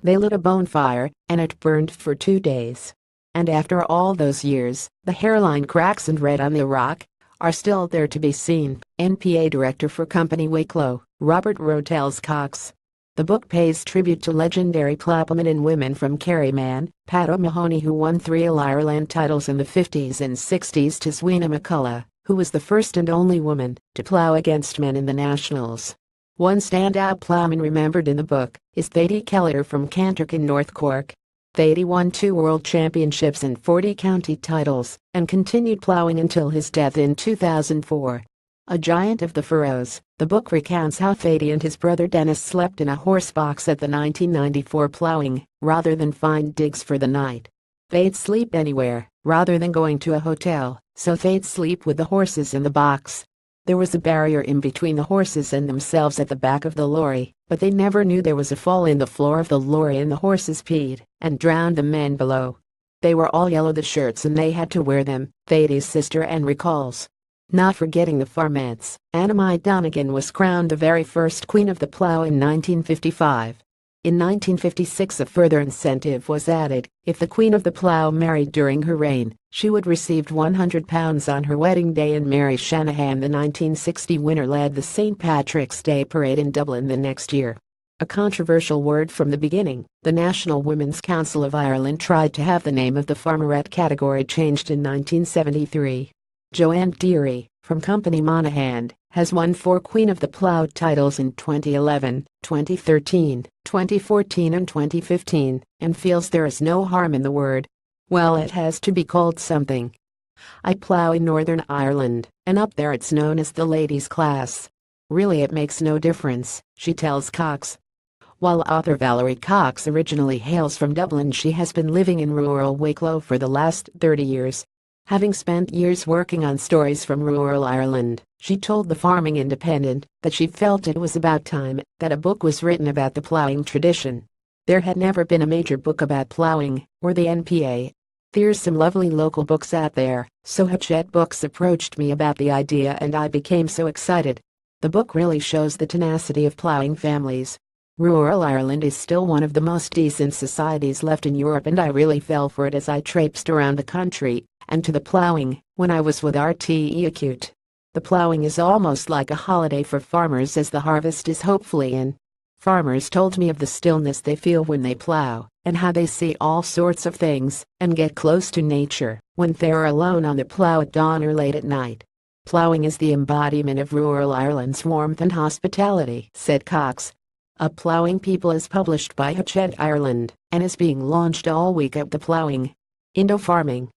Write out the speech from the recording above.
They lit a bonfire, and it burned for 2 days. And after all those years, the hairline cracks and red on the rock are still there to be seen, NPA Director for Company Wicklow, Robert Rowe tells Cox. The book pays tribute to legendary ploughmen and women from Kerryman, Pat O'Mahony, who won 3 All-Ireland titles in the 50s and 60s, to Sweeney McCullough, who was the first and only woman to plough against men in the Nationals. One standout ploughman remembered in the book is Thady Kelleher from Cantork in North Cork. Thady won 2 world championships and 40 county titles, and continued ploughing until his death in 2004. A giant of the furrows, the book recounts how Thady and his brother Dennis slept in a horse box at the 1994 ploughing, rather than find digs for the night. They'd sleep anywhere, rather than going to a hotel, so they'd sleep with the horses in the box. There was a barrier in between the horses and themselves at the back of the lorry, but they never knew there was a fall in the floor of the lorry and the horses peed and drowned the men below. They were all yellow, the shirts, and they had to wear them, Thady's sister Anne recalls. Not forgetting the farmettes, Anna Donegan was crowned the very first Queen of the Plough in 1955. In 1956 a further incentive was added. If the Queen of the Plough married during her reign, she would receive £100 on her wedding day, and Mary Shanahan, the 1960 winner, led the St. Patrick's Day parade in Dublin the next year. A controversial word from the beginning, the National Women's Council of Ireland tried to have the name of the farmerette category changed in 1973. Joanne Deary, from Company Monaghan, has won 4 Queen of the Plough titles in 2011, 2013, 2014 and 2015, and feels there is no harm in the word. Well, it has to be called something. I plough in Northern Ireland, and up there it's known as the ladies' class. Really, it makes no difference, she tells Cox. While author Valerie Cox originally hails from Dublin, she has been living in rural Wicklow for the last 30 years. Having spent years working on stories from rural Ireland, she told the Farming Independent that she felt it was about time that a book was written about the ploughing tradition. There had never been a major book about ploughing, or the NPA. There's some lovely local books out there, so Hachette Books approached me about the idea and I became so excited. The book really shows the tenacity of ploughing families. Rural Ireland is still one of the most decent societies left in Europe, and I really fell for it as I traipsed around the country and to the ploughing when I was with RTE Acute. The ploughing is almost like a holiday for farmers as the harvest is hopefully in. Farmers told me of the stillness they feel when they plough, and how they see all sorts of things and get close to nature when they're alone on the plough at dawn or late at night. Ploughing is the embodiment of rural Ireland's warmth and hospitality, said Cox. A Ploughing People is published by Hachette Ireland and is being launched all week at the Ploughing. Indo Farming.